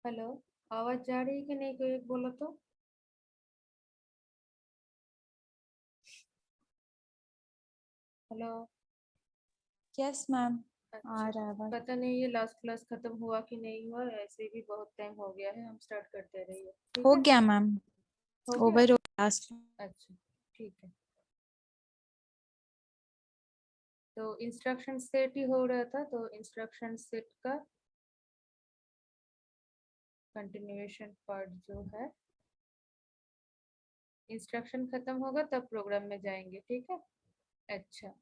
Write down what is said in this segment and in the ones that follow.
Hello. आवाज जा रही है कि नहीं? कोई एक बोलो तो। हेलो। Yes ma'am. आ अच्छा। रहा है बस। पता नहीं ये लास्ट क्लास खत्म हुआ कि नहीं हुआ, ऐसे भी बहुत टाइम हो गया है, हम स्टार्ट करते रहिए। ठीक हो है। गया मैम। हो गया। Over last. अच्छा। ठीक है। तो इंस्ट्रक्शन सेट ही हो रहा था, तो इंस्ट्रक्शन सेट का कंटिन्यूएशन पार्ट जो है, इंस्ट्रक्शन खत्म होगा तब प्रोग्राम में जाएंगे। ठीक है। अच्छा।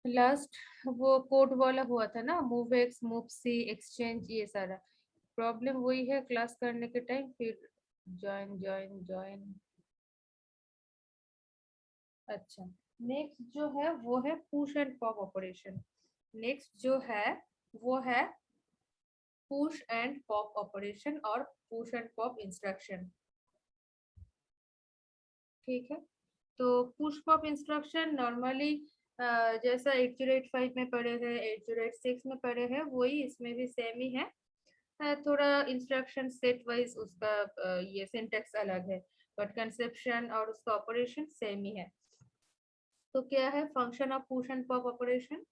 लास्ट वो कोड वाला हुआ था ना, move X move C exchange, ये सारा प्रॉब्लम वही है क्लास करने के टाइम, फिर ज्वाइन ज्वाइन ज्वाइन। अच्छा। नेक्स्ट जो है वो है push and pop operation. Next जो है वो है पुश एंड पॉप ऑपरेशन और पुश एंड पॉप इंस्ट्रक्शन। ठीक है। तो पुश पॉप इंस्ट्रक्शन नॉर्मली जैसा 8085 में पढ़े हैं, 8086 में पढ़े हैं, वही इसमें भी सेम ही है। थोड़ा इंस्ट्रक्शन सेट वाइज उसका ये सिंटेक्स अलग है, बट कंसेप्शन और उसका ऑपरेशन सेम ही है। तो क्या है function of push and pop operation?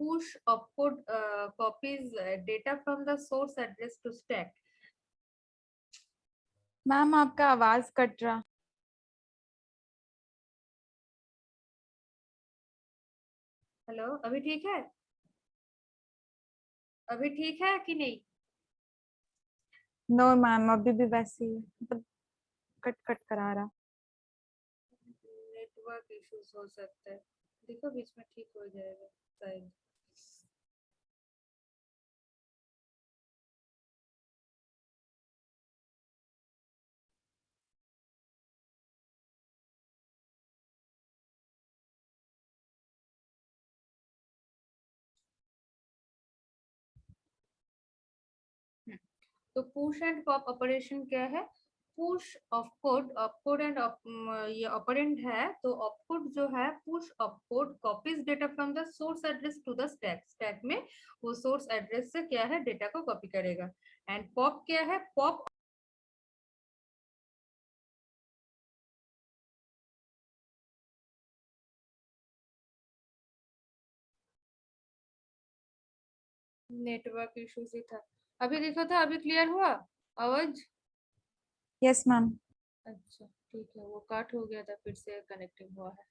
Push opcode copies data from the source address to stack. Ma'am आपका आवाज कट रहा। हेलो, अभी ठीक है? अभी ठीक है कि नहीं? नो मैम, अभी भी वैसे ही मतलब कट कट करा रहा। नेटवर्क इश्यूज हो सकता है। देखो बीच में ठीक हो जाएगा शायद। तो पुश एंड पॉप ऑपरेशन क्या है? पुश ऑफकोड, ऑफकोड एंड ये ऑपरेंड है, तो ऑफकोड जो है push opcode copies data from the source address to the stack. Stack में वो सोर्स एड्रेस से क्या है डेटा को कॉपी करेगा। एंड पॉप क्या है? पॉप नेटवर्क इश्यूज ही था। अभी देखो था, अभी क्लियर हुआ आवाज? Yes ma'am. अच्छा ठीक है, वो काट हो गया था, फिर से कनेक्टिंग हुआ है।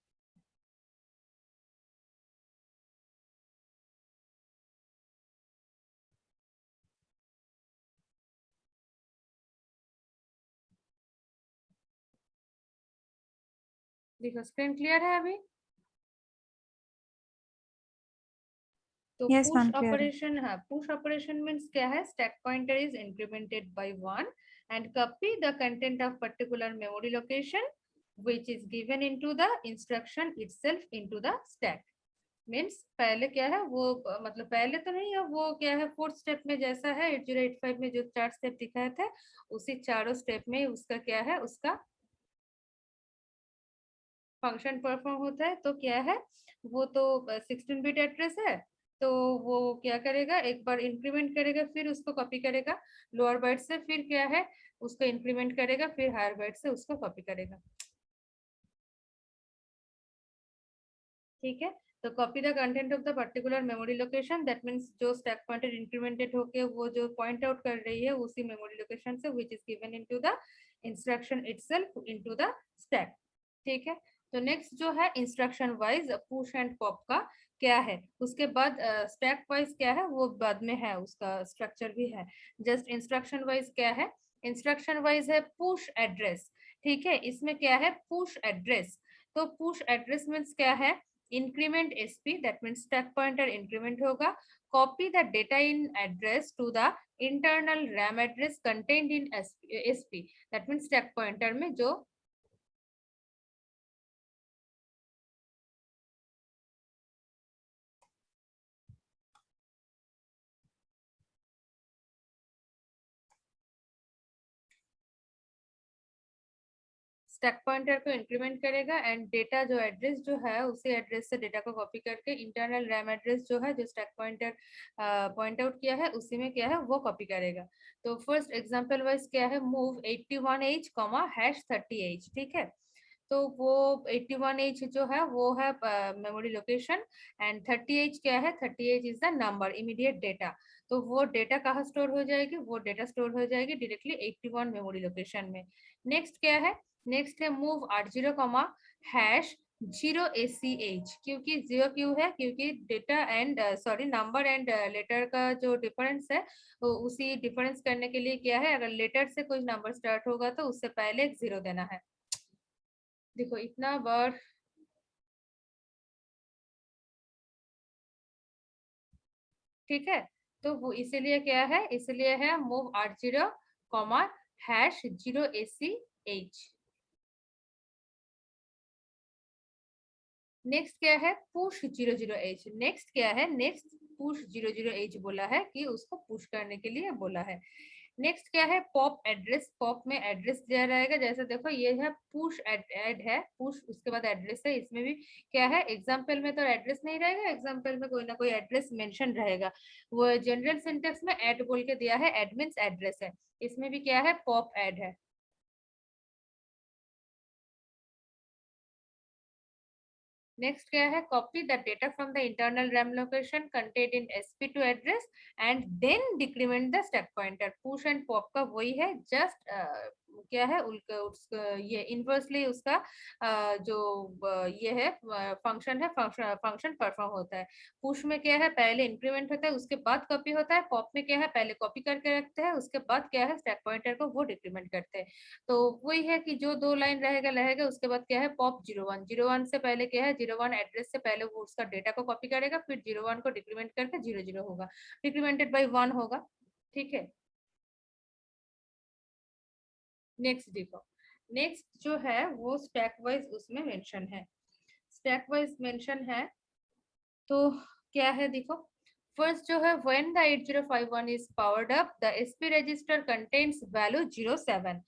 देखो स्क्रीन क्लियर है अभी। तो यस पुश मैम, क्लियर है। ऑपरेशन है, पुश ऑपरेशन मीन्स क्या है? Stack pointer is incremented by 1 and copy the content of particular memory location which is given into the instruction itself into the stack. Means पहले क्या है वो मतलब पहले तो नहीं है, वो क्या है फोर्थ स्टेप में जैसा है 8085 में जो चार स्टेप दिखाए थे, उसी चारों स्टेप में उसका क्या है, उसका फंक्शन परफॉर्म होता है। तो क्या है, वो तो 16 बिट एड्रेस है, तो वो क्या करेगा, एक बार इंक्रीमेंट करेगा, फिर उसको कॉपी करेगा लोअर बाइट से, फिर क्या है उसको इंक्रीमेंट करेगा, फिर हायर बाइट से उसको कॉपी करेगा। ठीक है। तो copy the content of the particular memory location, that means जो स्टैक पॉइंटर इंक्रीमेंटेड होके वो जो पॉइंट आउट कर रही है उसी मेमोरी लोकेशन से, which is given into the instruction itself into the stack. ठीक है। तो नेक्स्ट जो है instruction wise push and pop का क्या है, उसके बाद स्टैक वाइज क्या है वो बाद में है, उसका स्ट्रक्चर भी है। जस्ट इंस्ट्रक्शन वाइज क्या है? इंस्ट्रक्शन वाइज है पुश एड्रेस। ठीक है, इसमें क्या है पुश एड्रेस। तो पुश एड्रेस मीन्स क्या है? Increment sp, that means stack pointer increment होगा, copy the data in address to the internal ram address contained in sp, that means stack pointer में जो स्टैक पॉइंटर को increment करेगा and data जो address जो है उसी एड्रेस से डेटा को कॉपी करके इंटरनल रैम एड्रेस जो है जो स्टैक पॉइंटर पॉइंट आउट किया है उसी में क्या है वो कॉपी करेगा। तो फर्स्ट एग्जांपल वाइज क्या है, मूव 81H हैश 30H, ठीक है। तो वो 81H जो है वो है मेमोरी लोकेशन एंड 30H क्या है, 30H is the number immediate data. तो वो डेटा कहाँ स्टोर हो जाएगी, वो डेटा स्टोर हो जाएगी डायरेक्टली 81 मेमोरी लोकेशन में। नेक्स्ट क्या है, नेक्स्ट है मूव 80 हैश 0ACH, क्योंकि 0 क्यों है, क्योंकि data and sorry number and later का जो डिफरेंस है तो उसी डिफरेंस करने के लिए क्या है, अगर लेटर से कोई नंबर स्टार्ट होगा तो उससे पहले एक 0 देना है। देखो इतना बार ठीक है। तो वो इसीलिए क्या है, इसलिए है मूव 80 हैश 0ACH। नेक्स्ट क्या है, पुश 00H। नेक्स्ट क्या है, नेक्स्ट पुश 00H बोला है कि उसको पुश करने के लिए बोला है। नेक्स्ट क्या है, पॉप एड्रेस। पॉप में एड्रेस दिया रहेगा, जैसे देखो ये है पुश एड है, पुश उसके बाद एड्रेस है। इसमें भी क्या है, एग्जाम्पल में तो एड्रेस नहीं रहेगा, एग्जाम्पल में कोई ना कोई एड्रेस मेंशन रहेगा। वो जनरल सिंटेक्स में एड बोल के दिया है, एड मींस एड्रेस है। इसमें भी क्या है, पॉप एड है। नेक्स्ट क्या है, copy the data from the internal RAM location content in SP to address and then decrement the stack pointer. Push and pop का वही है, जस्ट क्या है ये इनवर्सली उसका जो ये है फंक्शन है, फंक्शन परफॉर्म होता है। पुश में क्या है, पहले इंक्रीमेंट होता है उसके बाद कॉपी होता है। पॉप में क्या है, पहले कॉपी करके रखते हैं उसके बाद क्या है स्टैक पॉइंटर को वो डिक्रीमेंट करते हैं। तो वही है कि जो दो लाइन रहेगा रहेगा उसके बाद क्या है, पॉप 01 से पहले क्या है, 01 एड्रेस से पहले वो उसका डेटा को कॉपी करेगा, फिर 01 को डिक्रीमेंट करके 00 होगा, डिक्रीमेंटेड बाई 1 होगा, ठीक है। नेक्स्ट देखो, नेक्स्ट जो है वो स्टैक वाइज उसमें मेंशन है, स्टैक वाइज मेंशन है। तो क्या है देखो, फर्स्ट जो है when the 8051 is powered up the SP register contains value 07।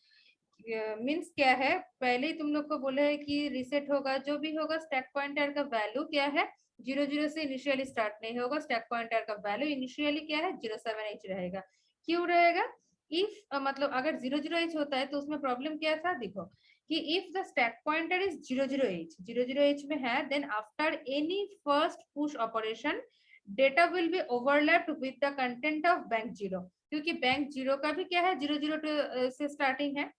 Means क्या है, पहले ही तुम लोग को बोला है कि रीसेट होगा, जो भी होगा स्टैक पॉइंटर का वैल्यू क्या है 00 से इनिशियली स्टार्ट नहीं होगा, स्टैक पॉइंटर का वैल्यू इनिशियली क्या है 07H रहेगा। क्यों रहेगा, इफ मतलब अगर 00H होता है तो उसमें प्रॉब्लम क्या था, देखो कि if the stack pointer is 00H में है, then after any first push operation data will be overlapped with the content of bank 0, क्योंकि बैंक 0 का भी क्या है 00 से स्टार्टिंग है।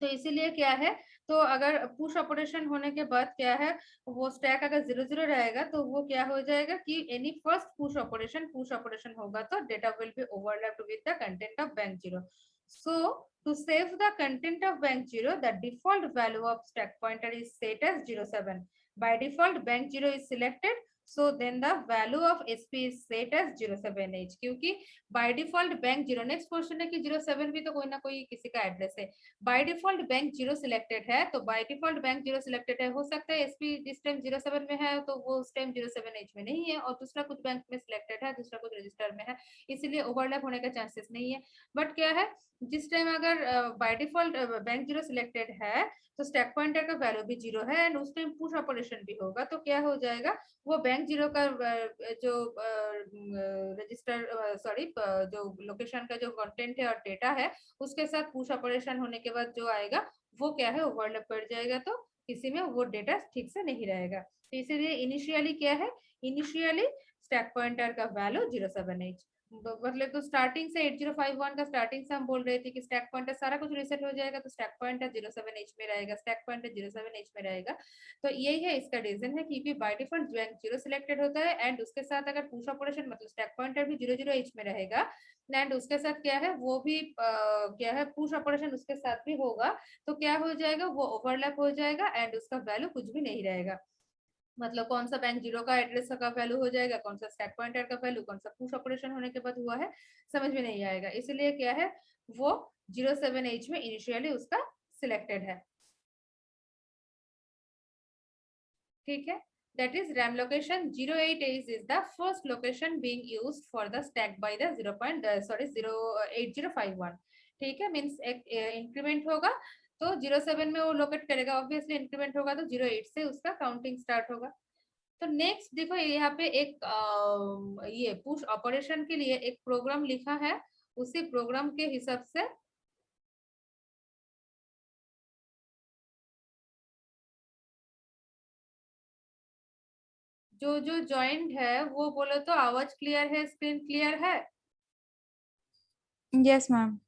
तो इसीलिए क्या है, तो अगर पुश ऑपरेशन होने के बाद क्या है, वो स्टैक अगर 00 रहेगा तो वो क्या हो जाएगा कि एनी फर्स्ट पुश ऑपरेशन होगा तो data will be overlapped with the content of bank 0। So to save the content of bank 0, the default value of stack pointer is set as 07। by default bank 0 is selected, so then the value of sp is set as 07H, क्योंकि by default bank 0, next question है कि 07 भी तो कोई ना कोई किसी का एड्रेस है। बाय डिफॉल्ट बैंक 0 सिलेक्टेड है, तो बाय डिफॉल्ट बैंक 0 सिलेक्टेड है, हो सकता है एसपी जिस टाइम 07 में है तो वो उस टाइम 07H में नहीं है, और दूसरा कुछ बैंक में सिलेक्टेड है, दूसरा कुछ रजिस्टर में है, इसीलिए ओवरलैप होने का चांसेस नहीं है। बट क्या है, जिस टाइम अगर बाय डिफॉल्ट बैंक 0 सिलेक्टेड है तो स्टैक पॉइंटर का वैल्यू भी 0 है एंड उस टाइम पुश ऑपरेशन भी होगा, तो क्या हो जाएगा, वो बैंक 0 का जो रजिस्टर सॉरी जो लोकेशन का जो कंटेंट है और डेटा है उसके साथ पुश ऑपरेशन होने के बाद जो आएगा वो क्या है ओवरलैप कर जाएगा, तो किसी में वो डेटा ठीक से नहीं रहेगा। तो इसीलिए इनिशियली क्या है, इनिशियली स्टैक पॉइंटर का वैल्यू 07H, मतलब तो स्टार्टिंग से 8051 का स्टार्टिंग से हम बोल रहे थे कि स्टैक पॉइंटर सारा कुछ रीसेट हो जाएगा तो स्टैक पॉइंटर 07H में रहेगा, स्टैक पॉइंटर 07H में रहेगा। तो यही है इसका रीजन है कि बाय डिफॉल्ट बैंक 0 सिलेक्टेड होता है एंड उसके साथ अगर पुश ऑपरेशन मतलब स्टैक पॉइंटर भी 00H में रहेगा एंड उसके साथ क्या है वो भी क्या है पुश ऑपरेशन उसके साथ भी होगा, तो क्या हो जाएगा वो ओवरलैप हो जाएगा एंड उसका वैल्यू कुछ भी नहीं रहेगा। मतलब कौन सा बैंक 0 का एड्रेस का वैल्यू हो जाएगा, कौन सा स्टैक पॉइंटर का वैल्यू, कौन सा पुश ऑपरेशन होने के बाद हुआ है, समझ में नहीं आएगा। इसलिए क्या है वो 07H में इनिशियली उसका सिलेक्टेड है, ठीक है। That is RAM location 08H is the first location being used for the stack by the 0.8051, ठीक है। मीन्स एक इंक्रीमेंट होगा तो 07 में वो लोकेट करेगा, ऑब्वियसली इंक्रीमेंट होगा तो 08 से उसका काउंटिंग स्टार्ट होगा। तो नेक्स्ट देखो यहाँ पे एक ये पुश ऑपरेशन के लिए एक प्रोग्राम लिखा है, उसी प्रोग्राम के हिसाब से जो जो ज्वाइंट है वो बोलो तो आवाज क्लियर है, स्क्रीन क्लियर है? Yes ma'am.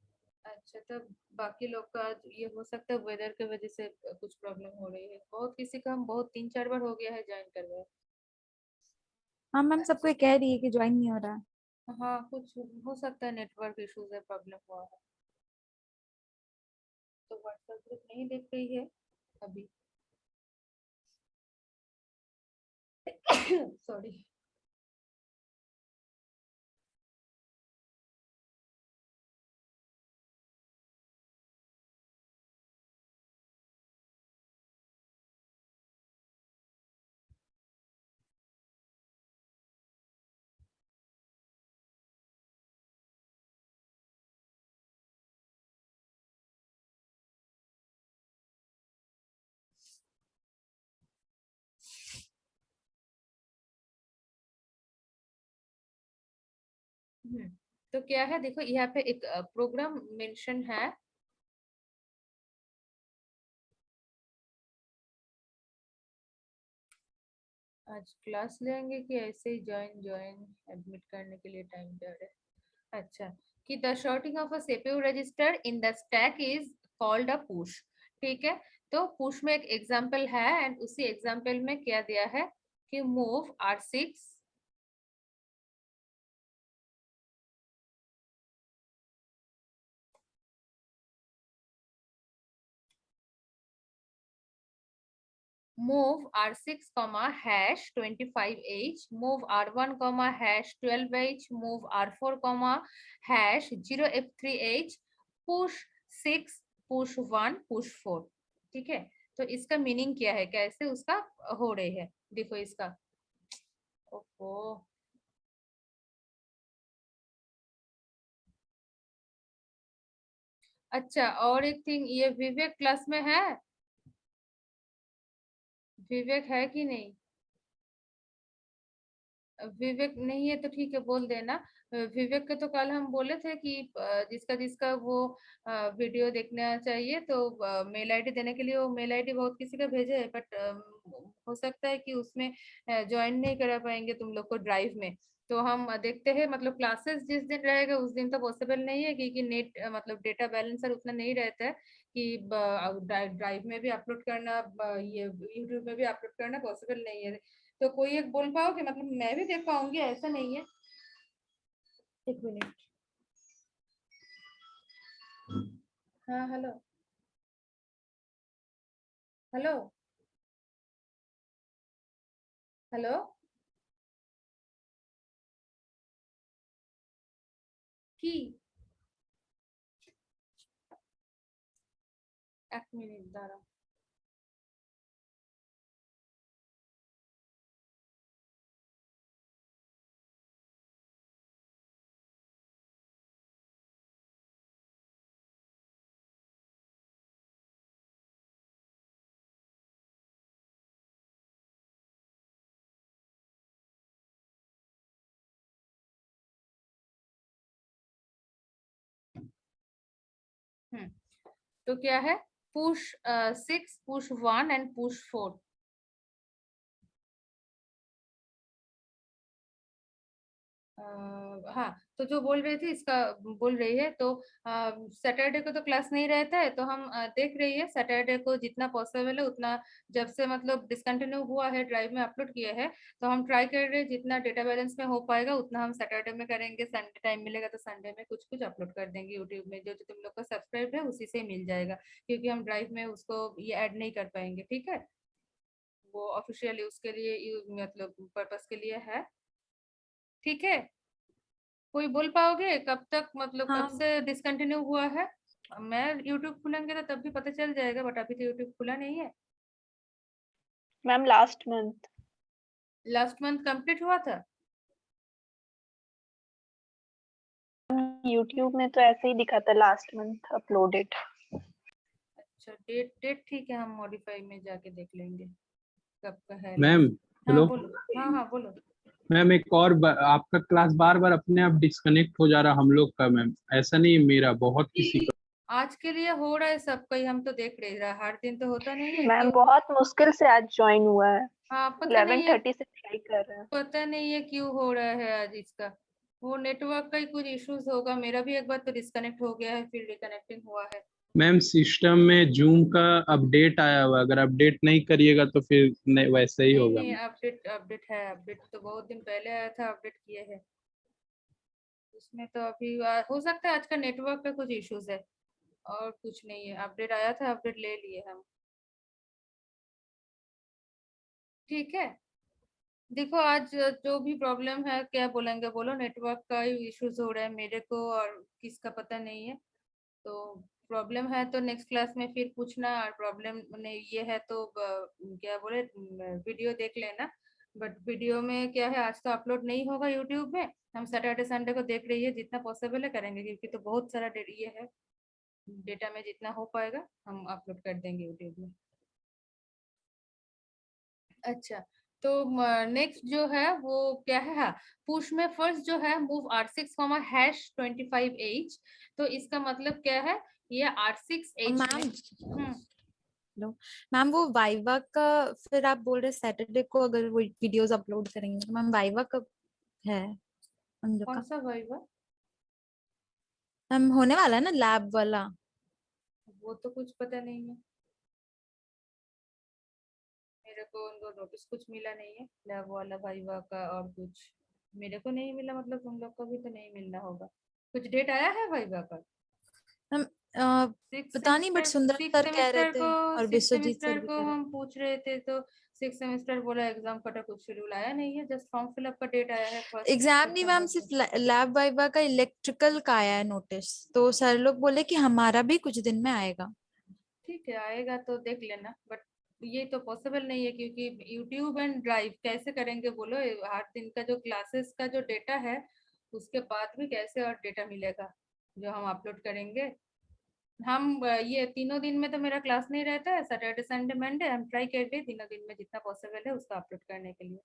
अच्छा, तो बाकी लोग का ये हो सकता है वेदर के वजह से कुछ प्रॉब्लम हो रही है, बहुत किसी का हम बहुत 3-4 बार हो गया है ज्वाइन करवाए। हाँ मैम, सबको ये कह रही है कि ज्वाइन नहीं हो रहा है। हाँ कुछ हो सकता है, नेटवर्क इश्यूज है, प्रॉब्लम हुआ है। तो व्हाट्सएप ग्रुप नहीं देख रही है अभी। सॉरी। तो क्या है देखो यहाँ पे एक प्रोग्राम मेंशन है। आज क्लास लेंगे कि ऐसे ही ज्वाइन ज्वाइन एडमिट करने के लिए टाइम दे रहे हैं? अच्छा, कि the shorting of a CPU register in the stack is called a push. ठीक है, तो पुश में एक एग्जांपल है एंड उसी एग्जांपल में क्या दिया है कि move R6 move R6 comma hash 25H, move R1 comma hash 12H, move R4 comma hash 0F3H, push 6, push 1, push 4। ठीक है, तो इसका मीनिंग क्या है, कैसे उसका हो रही है, देखो इसका। ओहो, अच्छा और एक थिंग, ये विवेक क्लास में है? विवेक है कि नहीं? विवेक नहीं है तो ठीक है, बोल देना। विवेक के तो कल हम बोले थे कि जिसका जिसका वो वीडियो देखना चाहिए तो मेल आईडी देने के लिए, वो मेल आईडी बहुत किसी का भेजे है, बट हो सकता है कि उसमें ज्वाइन नहीं करा पाएंगे तुम लोग को ड्राइव में। तो हम देखते हैं, मतलब क्लासेस जिस दिन रहेगा उस दिन तो पॉसिबल नहीं है, क्योंकि नेट मतलब डेटा बैलेंसर उतना नहीं रहता है कि ड्राइव में भी अपलोड करना, ये यूट्यूब में भी अपलोड करना पॉसिबल नहीं है। तो कोई एक बोल पाओगे, मतलब मैं भी देख पाऊंगी ऐसा नहीं है। एक मिनट। हाँ हेलो। हेलो। हेलो। की एक मिनट दाঁড়াও। तो क्या है, पुश 6, पुश 1 एंड पुश 4। हाँ, तो जो बोल रही थी इसका बोल रही है, तो सैटरडे को तो क्लास नहीं रहता है, तो हम देख रही है सैटरडे को जितना पॉसिबल है उतना, जब से मतलब डिसकंटिन्यू हुआ है ड्राइव में अपलोड किया है, तो हम ट्राई कर रहे हैं जितना डेटा बैलेंस में हो पाएगा उतना हम सैटरडे में करेंगे, संडे टाइम मिलेगा तो संडे में कुछ कुछ अपलोड कर देंगे यूट्यूब में, जो जो तुम लोग का सब्सक्राइब है उसी से मिल जाएगा, क्योंकि हम ड्राइव में उसको ये ऐड नहीं कर पाएंगे। ठीक है, वो ऑफिशियल यूज के लिए मतलब पर्पस के लिए है। ठीक है, कोई बोल पाओगे कब तक, मतलब कब हाँ से डिसकंटिन्यू हुआ है? मैं यूट्यूब खुलेंगे तो तब भी पता चल जाएगा, बट अभी तो यूट्यूब खुला नहीं है। Ma'am last month. Last month complete हुआ था? यूट्यूब में तो ऐसे ही दिखा था लास्ट मंथ अपलोडेड। अच्छा डेट ठीक है, हम मॉडिफाई में जाके देख लेंगे कब का है। मैम हाँ हेलो बोलो, हाँ बोलो। मैम, एक और आपका क्लास बार बार अपने आप डिस्कनेक्ट हो जा रहा हम लोग का मैम, ऐसा नहीं है मेरा, बहुत किसी का। आज के लिए हो रहा है सबका ही, हम तो देख रहे हैं, हर दिन तो होता नहीं है मैम क्यों। बहुत मुश्किल से आज ज्वाइन हुआ है। हाँ पता नहीं है, 11:30 से ट्राई कर रहे हैं। पता नहीं है क्यों हो रहा है आज इसका। वो नेटवर्क का ही कुछ इश्यूज होगा, मेरा भी एक बार तो डिस्कनेक्ट हो गया है फिर रिकनेक्टिंग हुआ है। मैम सिस्टम में जूम का अपडेट आया हुआ, अगर अपडेट नहीं करिएगा तो फिर वैसे ही होगा। नहीं अपडेट है, अपडेट तो बहुत दिन पहले आया था, अपडेट किए हैं उसमें तो अभी हो सकता है आज का नेटवर्क का कुछ इश्यूज है और कुछ नहीं है। अपडेट आया था, अपडेट ले लिए हम। ठीक है, देखो आज जो भी प्रॉब्लम है क्या बोलेंगे बोलो, नेटवर्क का ही इश्यूज हो रहा है मेरे को और किसका पता नहीं है। तो प्रॉब्लम है तो नेक्स्ट क्लास में फिर पूछना, और प्रॉब्लम नहीं ये है तो क्या बोले वीडियो देख लेना। बट वीडियो में क्या है, आज तो अपलोड नहीं होगा यूट्यूब में, हम सैटरडे संडे को देख रही है, जितना पॉसिबल है करेंगे क्योंकि तो बहुत सारा ये है डेटा में, जितना हो पाएगा हम अपलोड कर देंगे यूट्यूब में। अच्छा, तो नेक्स्ट जो है वो क्या है, हाँ पुश में फर्स्ट जो है मूव R6 #25H, तो इसका मतलब क्या है, ये R6H मैम में मैम वो वाइवा का फिर आप बोल रहे सैटरडे को अगर वो वीडियोस अपलोड करेंगे तो मैम वाइवा कब है हम लोग कौन का? सा वाइवा, मैम होने वाला है ना लैब वाला? वो तो कुछ पता नहीं है मेरे को, उनको नोटिस कुछ मिला नहीं है लैब वाला वाइवा का, और कुछ मेरे को नहीं मिला, मतलब तुम लोग को भी तो नहीं मिलना होगा। कुछ डेट आया है वाइवा का? मैम सिक्स पता नहीं बट सेमेस्टर सुंदर सिक्स सर कह रहे सेमेस्टर थे को और सिक्स विश्वजीत सेमेस्टर सर भी को कह रहे हम पूछ रहे थे तो सिक्स सेमेस्टर बोला एग्जाम का तो कुछ शेड्यूल आया नहीं है, जस्ट फॉर्म फिलअप का डेट आया है थे। 1 एग्जाम नहीं मैम, सितंबर सिर्फ को। लैब वाइवा का इलेक्ट्रिकल का आया है नोटिस, तो सर लोग बोले कि हमारा भी कुछ दिन में आएगा। ठीक है आएगा तो देख लेना, बट ये तो पॉसिबल नहीं है क्योंकि यूट्यूब एंड ड्राइव कैसे करेंगे बोलो, हर दिन का जो क्लासेस का जो डेटा है उसके बाद भी कैसे और डेटा मिलेगा जो हम अपलोड करेंगे। हम ये तीनों दिन में तो मेरा क्लास नहीं रहता है, सैटरडे संडे मंडे हम ट्राई कर रहे हैं तीनों दिन में जितना पॉसिबल है उसका अपलोड करने के लिए।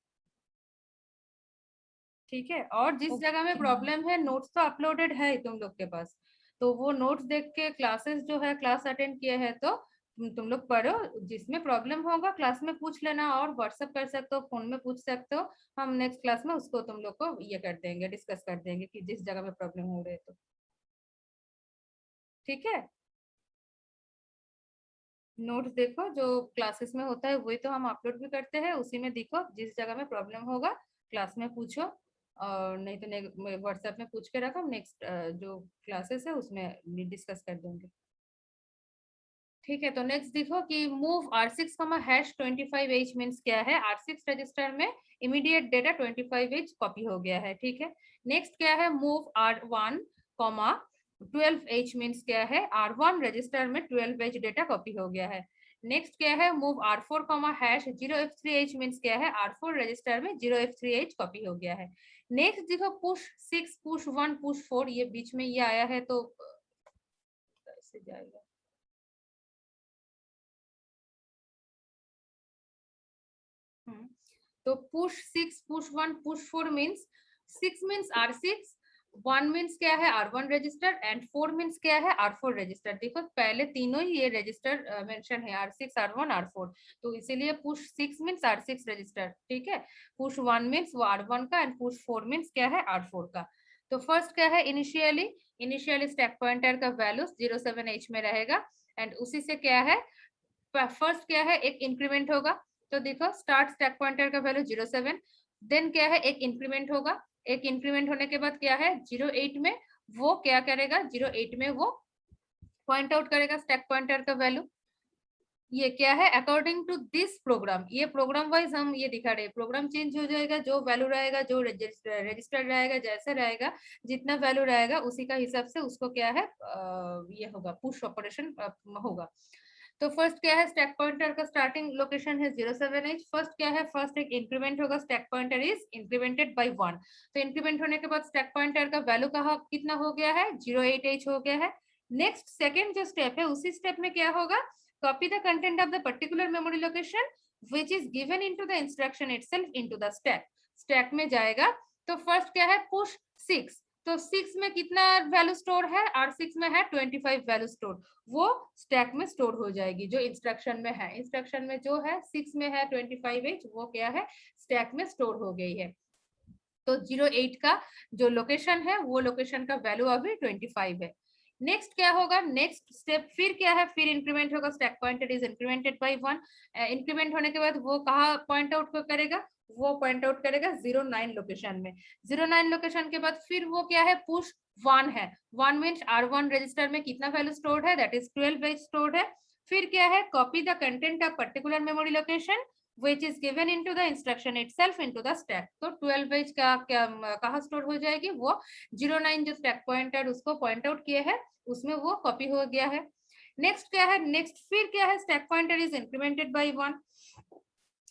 ठीक है, और जिस जगह में ओके मैम। प्रॉब्लम है, नोट्स तो अपलोडेड है ही तुम लोग के पास, तो वो नोट्स देख के क्लासेस जो है क्लास अटेंड किए हैं तो तुम लोग पढ़ो, जिसमें प्रॉब्लम होगा क्लास में पूछ लेना और व्हाट्सएप कर सकते हो, फोन में पूछ सकते हो। हम नेक्स्ट क्लास में उसको तुम लोग को ये कर देंगे, डिस्कस कर देंगे कि जिस जगह में प्रॉब्लम हो रही है तो। ठीक है, नोट्स देखो जो क्लासेस में होता है वही तो हम अपलोड भी करते हैं, उसी में देखो जिस जगह में प्रॉब्लम होगा क्लास में पूछो, और नहीं तो व्हाट्सएप में पूछ के रखो, नेक्स्ट जो क्लासेस है उसमें डिस्कस कर देंगे। ठीक है, तो नेक्स्ट देखो कि मूव R6 #25H मीन्स क्या है, R6 रजिस्टर में इमीडिएट डेटा 25H कॉपी हो गया है। ठीक है, नेक्स्ट क्या है, मूव R1 12H मीन्स क्या है, R1 रजिस्टर में 12H डेटा कॉपी हो गया है। नेक्स्ट क्या है, मूव R4 #0F3H मीन्स क्या है, R4 रजिस्टर में 0F3H कॉपी हो गया है। नेक्स्ट देखो पुश 6 पुश 1 पुश 4, ये बीच में ये आया है तो कैसे जाएगा, तो push 6 push 1 push 4 means 6 means R6, 1 means क्या है R1 रजिस्टर एंड 4 मीन्स क्या है R4 रजिस्टर। देखो पहले तीनों ही ये रजिस्टर मेंशन है, R6 R1 R4, तो इसीलिए पुश 6 मीन्स R6 रजिस्टर। ठीक है, पुश 1 मीन्स वो R1 का एंड पुश 4 मीन्स क्या है R4 का। तो फर्स्ट क्या है, इनिशियली स्टैक पॉइंटर का वैल्यू 07H में रहेगा एंड उसी से क्या है, फर्स्ट क्या है एक इंक्रीमेंट होगा, तो देखो स्टार्ट स्टैक पॉइंटर का वैल्यू 07, देन क्या है एक इंक्रीमेंट होगा, एक इंक्रीमेंट होने के बाद क्या है 08 में वो क्या करेगा, 08 में वो पॉइंट आउट करेगा स्टैक पॉइंटर का वैल्यू। ये क्या है, अकॉर्डिंग टू दिस प्रोग्राम, ये प्रोग्राम वाइज हम ये दिखा रहे हैं, प्रोग्राम चेंज हो जाएगा, जो वैल्यू रहेगा जो रजिस्टर्ड रहेगा जैसे रहेगा, जितना वैल्यू रहेगा उसी का हिसाब से उसको क्या है ये होगा पुश ऑपरेशन होगा। तो फर्स्ट क्या है, स्टैक पॉइंटर का स्टार्टिंग लोकेशन है 07H, फर्स्ट क्या है, फर्स्ट एक इंक्रीमेंट होगा, stack pointer is incremented by 1, तो इंक्रीमेंट होने के बाद स्टैक पॉइंटर का वैल्यू कहाँ कितना हो गया है 08H हो गया है। नेक्स्ट सेकंड जो स्टेप है उसी स्टेप में क्या होगा, copy the content of the particular memory location which is given into the instruction itself into the stack. Stack में जाएगा तो फर्स्ट क्या है push 6, तो 6 में कितना वैल्यू स्टोर है, R6 में है 25 वैल्यू स्टोर, वो स्टैक में स्टोर हो जाएगी जो इंस्ट्रक्शन में है। इंस्ट्रक्शन में जो है 6 में है 25H, वो क्या है स्टैक में स्टोर हो गई है। तो 08 का जो लोकेशन है वो लोकेशन का वैल्यू अभी 25 है। नेक्स्ट क्या होगा, नेक्स्ट स्टेप फिर क्या है, फिर इंक्रीमेंट होगा, stack pointer is incremented by 1। Increment होने के बाद वो कहाँ पॉइंट आउट करेगा, वो पॉइंट आउट करेगा 09 लोकेशन में। 09 लोकेशन के बाद फिर वो क्या है पुश 1 है, 1 मींस R1 रजिस्टर में कितना वैल्यू स्टोर्ड है, दैट इज 12 H स्टोर्ड है। फिर क्या है, copy the content of particular memory location which is given into the instruction itself into the stack। तो 12 H का कहाँ स्टोर हो जाएगी, वो 09 जो स्टैक पॉइंटर उसको पॉइंट आउट किया है उसमें वो कॉपी हो गया है। नेक्स्ट क्या है, नेक्स्ट फिर क्या है, stack pointer is incremented by 1।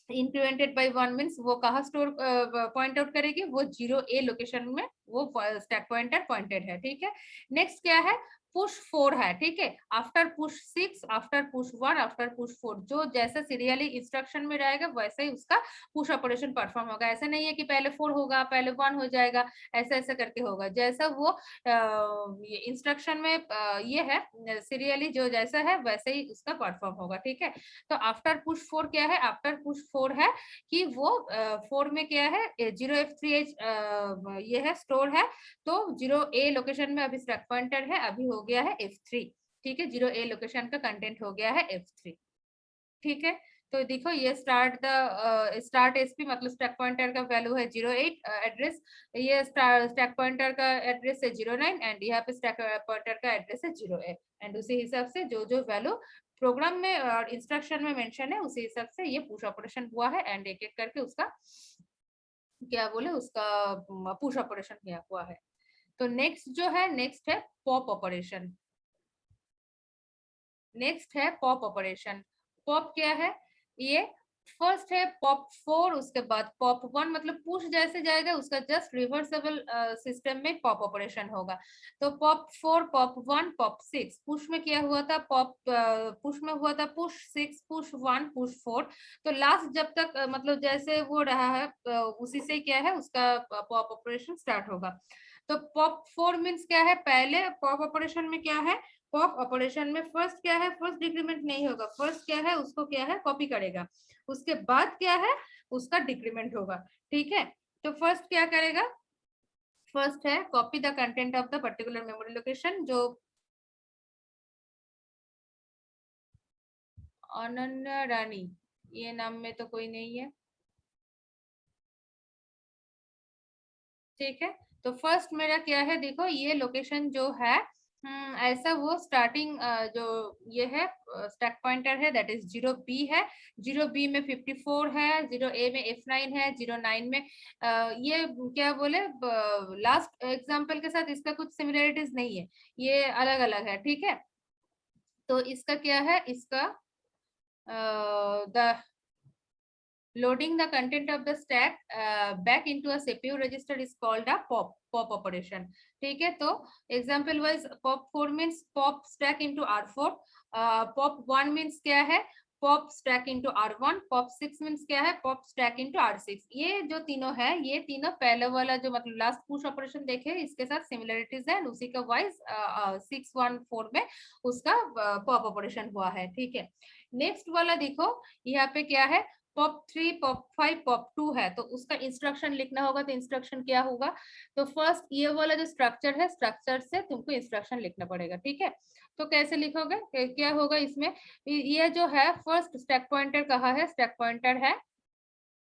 Incremented by 1 means वो कहाँ स्टोर पॉइंट आउट करेगी, वो 0A लोकेशन में वो स्टैक पॉइंटर पॉइंटेड है, ठीक है। नेक्स्ट क्या है, पुश 4 है, ठीक है। After push 6, after push 1, after push 4, जो जैसे सीरियली इंस्ट्रक्शन में रहेगा वैसे ही उसका पुश ऑपरेशन परफॉर्म होगा। ऐसा नहीं है कि पहले 4 होगा पहले 1 हो जाएगा, ऐसा ऐसा करके होगा। जैसा वो इंस्ट्रक्शन में ये है सीरियली जो जैसा है वैसे ही उसका परफॉर्म होगा, ठीक है। तो आफ्टर पुश 4 क्या है, आफ्टर पुश 4 है कि वो 4 में क्या है 0F3H ये है स्टोर है, तो 0A लोकेशन में अभी स्टैक पॉइंटर है, अभी हो गया है F3, ठीक है। 0A लोकेशन का कंटेंट हो गया है F3, ठीक है। तो देखो ये स्टार्ट SP मतलब स्टैक पॉइंटर का वैल्यू है 08 एड्रेस, ये स्टैक पॉइंटर का एड्रेस है 09 एंड यहाँ पे स्टैक पॉइंटर का एड्रेस है 0A एंड उसी हिसाब से जो जो वैल्यू प्रोग्राम में और इंस्ट्रक्शन में मेंशन है उसी हिसाब से ये पुश ऑपरेशन हुआ है एंड एक एक करके उसका क्या बोले उसका पुश ऑपरेशन किया हुआ है। तो नेक्स्ट जो है, नेक्स्ट है पॉप ऑपरेशन। नेक्स्ट है पॉप ऑपरेशन। पॉप क्या है, ये फर्स्ट है पॉप 4, उसके बाद पॉप 1 मतलब पुश जैसे जाएगा उसका जस्ट रिवर्सेबल सिस्टम में पॉप ऑपरेशन होगा। तो पॉप 4, पॉप 1, पॉप 6, पुश में क्या हुआ था, पॉप पुश में हुआ था पुश 6, पुश 1, पुश 4। तो लास्ट जब तक मतलब जैसे वो रहा है उसी से क्या है उसका पॉप ऑपरेशन स्टार्ट होगा। तो पॉप 4 मीन्स क्या है, पहले पॉप ऑपरेशन में क्या है, पॉप ऑपरेशन में फर्स्ट क्या है, फर्स्ट डिक्रीमेंट नहीं होगा, फर्स्ट क्या है उसको क्या है कॉपी करेगा, उसके बाद क्या है उसका डिक्रीमेंट होगा, ठीक है। तो फर्स्ट क्या करेगा, फर्स्ट है copy the content of the particular memory location. जो अनन्या रानी ये नाम में तो कोई नहीं है, ठीक है। तो फर्स्ट मेरा क्या है, देखो ये लोकेशन जो है ऐसा वो स्टार्टिंग जो ये है स्टैक पॉइंटर है दैट इज 0B है, 0B में 54 है, 0A में F9 है, 09 में ये क्या बोले लास्ट एग्जांपल के साथ इसका कुछ सिमिलरिटीज नहीं है, ये अलग अलग है, ठीक है। तो इसका क्या है, इसका the loading the content of the stack back into a CPU register is called a pop operation, ठीक है। तो example wise pop 4 means pop stack into R4, pop 1 means क्या है pop stack into R1, pop 6 means क्या है pop stack into R6। ये जो तीनों है ये तीनों पहले वाला जो मतलब लास्ट पुश ऑपरेशन देखे इसके साथ सिमिलरिटीज है, उसी का वाइज 614 में उसका पॉप ऑपरेशन हुआ है, ठीक है। नेक्स्ट वाला देखो यहाँ पे क्या है पॉप 3, पॉप 5, पॉप 2 है, तो उसका इंस्ट्रक्शन लिखना होगा। तो इंस्ट्रक्शन क्या होगा, तो फर्स्ट ये वाला जो स्ट्रक्चर है स्ट्रक्चर से तुमको इंस्ट्रक्शन लिखना पड़ेगा, ठीक है। तो कैसे लिखोगे, क्या होगा इसमें, ये जो है फर्स्ट स्टैक पॉइंटर कहाँ है, स्टैक पॉइंटर है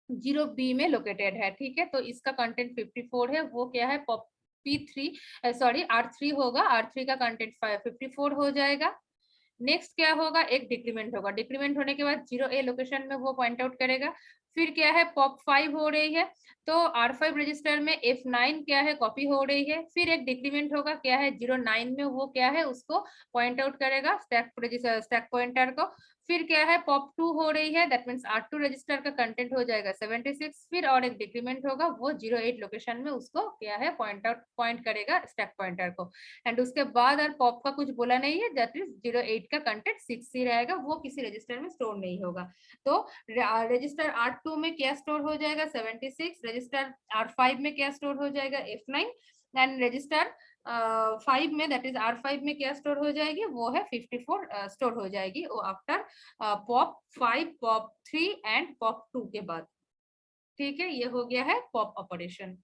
0B में लोकेटेड है, ठीक है। तो इसका कंटेंट 54 है, वो क्या है पॉप P3 सॉरी R3 होगा, R3 का कंटेंट 54 हो जाएगा। नेक्स्ट क्या होगा, एक डिक्रीमेंट होगा, डिक्रीमेंट होने के बाद 0A लोकेशन में वो पॉइंट आउट करेगा, फिर क्या है पॉप 5 हो रही है, तो R5 रजिस्टर में F9 क्या है कॉपी हो रही है। फिर एक डिक्रीमेंट होगा क्या है 09 में, वो क्या है उसको पॉइंट आउट करेगा स्टैक पॉइंटर को। फिर क्या है पॉप 2 हो रही है, दैट मीन्स R2 रजिस्टर का कंटेंट हो जाएगा 76। फिर और एक डिक्रीमेंट होगा, वो 08 लोकेशन में उसको क्या है पॉइंट करेगा स्टैक पॉइंटर को। एंड उसके बाद और पॉप का कुछ बोला नहीं है, दैट इज 08 का कंटेंट 6 ही रहेगा, वो किसी रजिस्टर में स्टोर नहीं होगा। तो रजिस्टर R2 में क्या स्टोर हो जाएगा 76, रजिस्टर R5 में क्या स्टोर हो जाएगा F9, एंड रजिस्टर 5 में दैट इज R5 में क्या स्टोर हो जाएगी, वो है 54 स्टोर हो जाएगी वो after pop 5, pop 3 and pop 2 के बाद। ठीक है, ये हो गया है पॉप ऑपरेशन।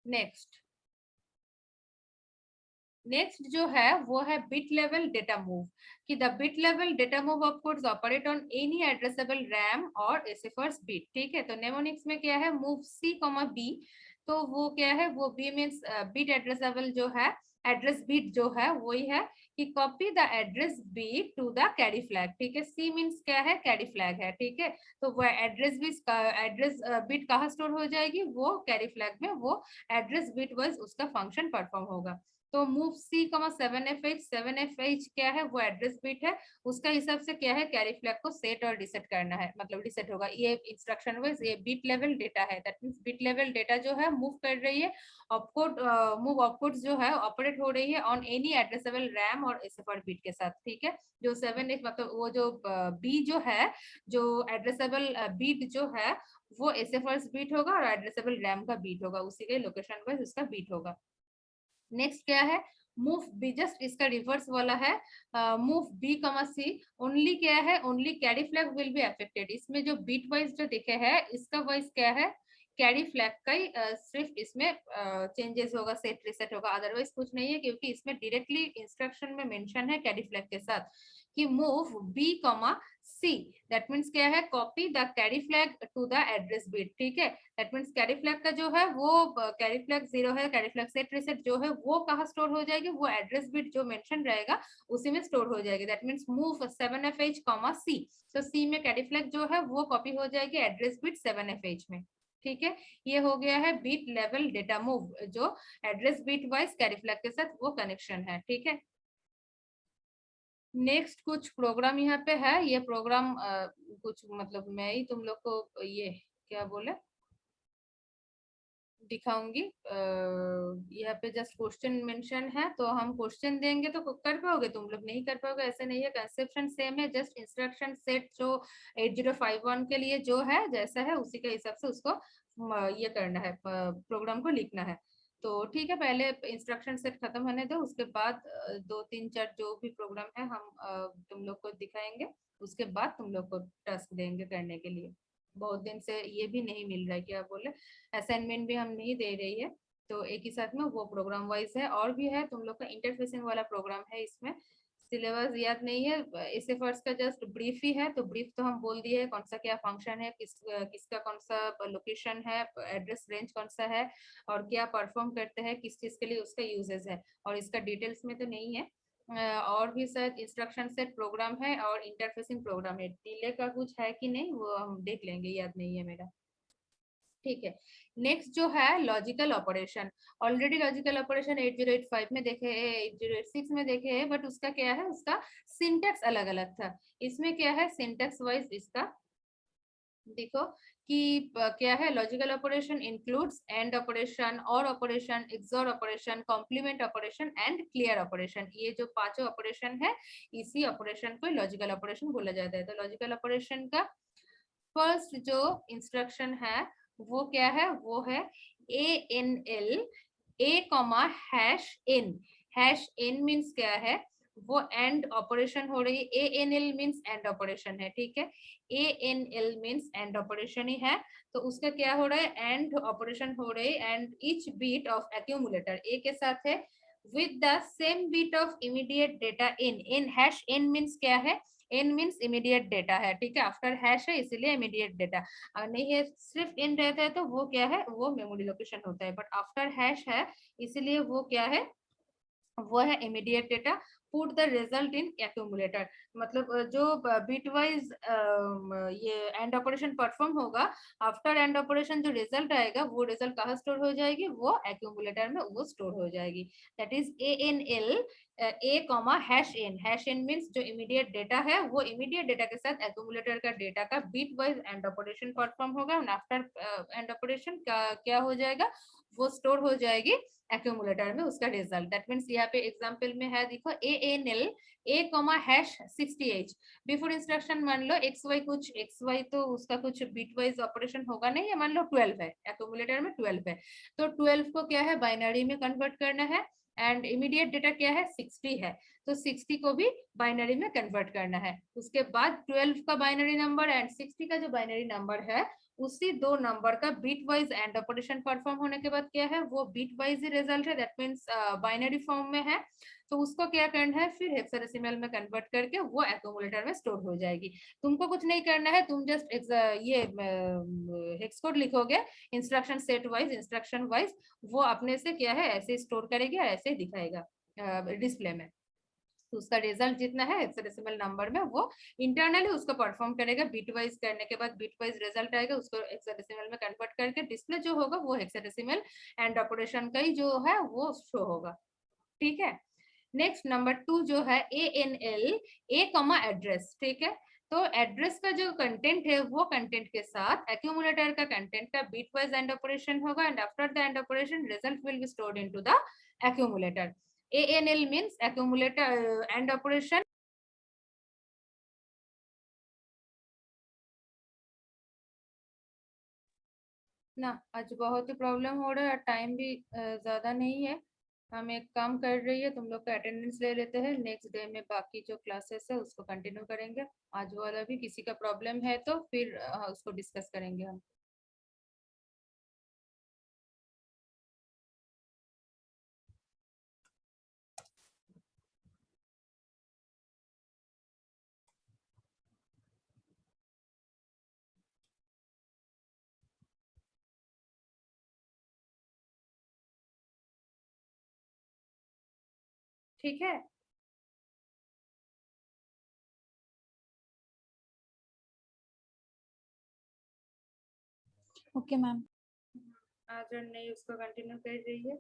नेक्स्ट जो है वो है बिट लेवल डेटा मूव, कि the bit level data move of codes operate on any addressable RAM और एसएफआरस बिट। ठीक है, तो नेमोनिक्स में क्या है मूव C, B, तो वो क्या है वो B मींस बिट एड्रेसेबल जो है एड्रेस बिट जो है वही है कि copy the address bit to the carry flag. ठीक है, C मींस क्या है कैरी फ्लैग है। ठीक है, तो वो एड्रेस बिट कहाँ स्टोर हो जाएगी, वो कैरी फ्लैग में, वो एड्रेस बिट वाइज उसका फंक्शन परफॉर्म होगा। तो मूव C, 7FH, 7FH क्या है वो एड्रेस बिट है, उसका हिसाब से क्या है कैरी फ्लैग को सेट और डिसेट करना है, मतलब डिसेट होगा। ये इंस्ट्रक्शन वाइज ये बिट लेवल डेटा है, that means bit level data जो है मूव कर रही है। ऑपकोड मूव ऑपकोड जो है ऑपरेट हो रही है ऑन एनी एड्रेसेबल रैम और एसएफआर बिट के साथ। ठीक है, जो 7F मतलब वो जो B जो है, जो एड्रेसेबल बिट जो है वो एसएफआर बिट होगा और एड्रेसेबल रैम का बिट होगा, उसी के लोकेशन वाइज उसका बिट होगा। नेक्स्ट क्या है मूव बी, जस्ट इसका रिवर्स वाला है मूव B, C, ओनली क्या है only carry flag will be affected. इसमें जो बीट वाइज जो देखे है इसका वाइज क्या है कैरी फ्लैग का ही सिर्फ इसमें चेंजेस होगा, सेट रिसेट होगा, अदरवाइज कुछ नहीं है, क्योंकि इसमें डायरेक्टली इंस्ट्रक्शन में मेंशन है कैरी फ्लैग के साथ कि move B, C, that means क्या है copy the carry flag to the address bit. ठीक है, दैट मीन्स कैरी फ्लैग का जो है वो कैरी फ्लैग 0 है, कैरी फ्लैग सेट रिसेट जो है वो कहाँ स्टोर हो जाएगी, वो एड्रेस बिट जो मेंशन रहेगा उसी में स्टोर हो जाएगी। That means move 7FH, C, तो C में कैरी फ्लैग जो है वो कॉपी हो जाएगी एड्रेस बिट 7FH में। ठीक है, ये हो गया है बिट लेवल डेटा मूव, जो address bit wise carry flag के साथ वो कनेक्शन है। ठीक है, नेक्स्ट कुछ प्रोग्राम यहाँ पे है, ये प्रोग्राम कुछ मतलब मैं ही तुम लोग को ये क्या बोले दिखाऊंगी। यहाँ पे जस्ट क्वेश्चन मेंशन है, तो हम क्वेश्चन देंगे तो कर पाओगे तुम लोग, नहीं कर पाओगे ऐसे नहीं है, कंसेप्शन सेम है, जस्ट इंस्ट्रक्शन सेट जो 8051 के लिए जो है जैसा है उसी के हिसाब से उसको ये करना है, प्रोग्राम को लिखना है। तो ठीक है, पहले इंस्ट्रक्शन सेट खत्म होने दो, उसके बाद 2 3 4 जो भी प्रोग्राम है हम तुम लोग को दिखाएंगे, उसके बाद तुम लोग को टास्क देंगे करने के लिए। बहुत दिन से ये भी नहीं मिल रहा है, क्या बोले असाइनमेंट भी हम नहीं दे रही है, तो एक ही साथ में वो प्रोग्राम वाइज है। और भी है तुम लोग का इंटरफेसिंग वाला प्रोग्राम है, इसमें सिलेबस याद नहीं है, इसे फर्स्ट का जस्ट ब्रीफ ही है, तो ब्रीफ तो हम बोल दिए कौन सा क्या फंक्शन है, किसका कौन सा लोकेशन है, एड्रेस रेंज कौन सा है और क्या परफॉर्म करते हैं, किस चीज के लिए उसका यूजेस है, और इसका डिटेल्स में तो नहीं है। और भी शायद इंस्ट्रक्शन सेट प्रोग्राम है और इंटरफेसिंग प्रोग्राम है, डिले का कुछ है कि नहीं वो हम देख लेंगे, याद नहीं है मेरा। ठीक है, नेक्स्ट जो है logical operation, already logical operation 8085 में देखे हैं, 8086 में देखे हैं, बट उसका क्या है उसका सिंटेक्स अलग अलग था। इसमें क्या है सिंटेक्स वाइज इसका देखो कि क्या है logical operation includes and operation, or operation, XOR operation, complement operation and clear operation. ये जो पांचों ऑपरेशन है इसी ऑपरेशन को लॉजिकल ऑपरेशन बोला जाता है। तो लॉजिकल ऑपरेशन का फर्स्ट जो इंस्ट्रक्शन है वो क्या है, वो है ANL A, #n मीन्स क्या है वो एंड ऑपरेशन हो रही है, ANL मीन्स एंड ऑपरेशन है। ठीक है, ANL मीन्स एंड ऑपरेशन ही है, तो उसका क्या हो रहा है एंड ऑपरेशन हो रही है, and each bit of accumulator A के साथ है with the same bit of immediate data in #n means क्या है, n मीन्स इमीडिएट डेटा है। ठीक है, आफ्टर हैश है इसीलिए इमीडिएट डेटा, अगर नहीं है सिर्फ इन रहता है तो वो क्या है वो मेमोरी लोकेशन होता है, बट आफ्टर हैश है इसीलिए वो क्या है वो है immediate data. Put the result in accumulator. मतलब जो बिट वाइज ये एंड ऑपरेशन परफॉर्म होगा, आफ्टर एंड ऑपरेशन जो रिजल्ट आएगा वो रिजल्ट कहाँ स्टोर हो जाएगी, वो एक्यूमुलेटर में वो स्टोर हो जाएगी। That is ANL A comma hash N means जो इमीडिएट डेटा है वो इमीडिएट डेटा के साथ एक्यूमुलेटर का डेटा का bit wise and operation perform होगा, एंड आफ्टर एंड ऑपरेशन क्या हो जाएगा, वो स्टोर हो जाएगी एक्यूमुलेटर में उसका रिजल्ट। दैट मीन्स यहाँ पे एग्जांपल में है, देखो ANL A comma hash 60H before instruction मान लो XY कुछ XY, तो उसका कुछ बिट वाइज ऑपरेशन होगा नहीं है, मान लो 12 है, एक्यूमुलेटर में 12 है, तो 12 को क्या है बाइनरी में कन्वर्ट करना है, एंड इमीडिएट डेटा क्या है 60 है, तो 60 को भी बाइनरी में कन्वर्ट करना है। उसके बाद 12 का बाइनरी नंबर एंड 60 का जो बाइनरी नंबर है, उसी दो नंबर का bit wise and operation perform होने के बाद क्या है, वो बिट वाइज ही रिजल्ट है, दैट मीन्स बाइनरी फॉर्म में है, तो उसको क्या करना है फिर हेक्साडेसिमल में कन्वर्ट करके वो एक्यूमुलेटर में स्टोर हो जाएगी। तुमको कुछ नहीं करना है, तुम जस्ट ये हेक्स कोड लिखोगे instruction set wise, instruction wise वो अपने से क्या है ऐसे स्टोर करेगी और ऐसे दिखाएगा डिस्प्ले में। तो उसका रिजल्ट जितना है हेक्साडेसिमल नंबर में वो इंटरनली उसको परफॉर्म करेगा, बिट वाइज करने के बाद बिट वाइज रिजल्ट आएगा, उसको हेक्साडेसिमल में कन्वर्ट करके डिस्प्ले जो होगा वो हेक्साडेसिमल एंड ऑपरेशन का ही जो है वो शो होगा। ठीक है, नेक्स्ट नंबर 2 जो है ANL A कॉमा एड्रेस। ठीक है, तो एड्रेस का जो कंटेंट है वो कंटेंट के साथ एक्यूमुलेटर का कंटेंट का बिट वाइज एंड ऑपरेशन होगा, and after the end operation result will be stored into the accumulator. ANL means accumulator and operation. ना आज बहुत ही प्रॉब्लम हो रहा है, टाइम भी ज्यादा नहीं है, हम एक काम कर रही है, तुम लोग का अटेंडेंस ले लेते हैं, नेक्स्ट डे में बाकी जो क्लासेस है उसको कंटिन्यू करेंगे। आज वाला भी किसी का प्रॉब्लम है तो फिर उसको डिस्कस करेंगे हम। ठीक है, ओके मैम। आज और नहीं उसको कंटिन्यू कर रही है।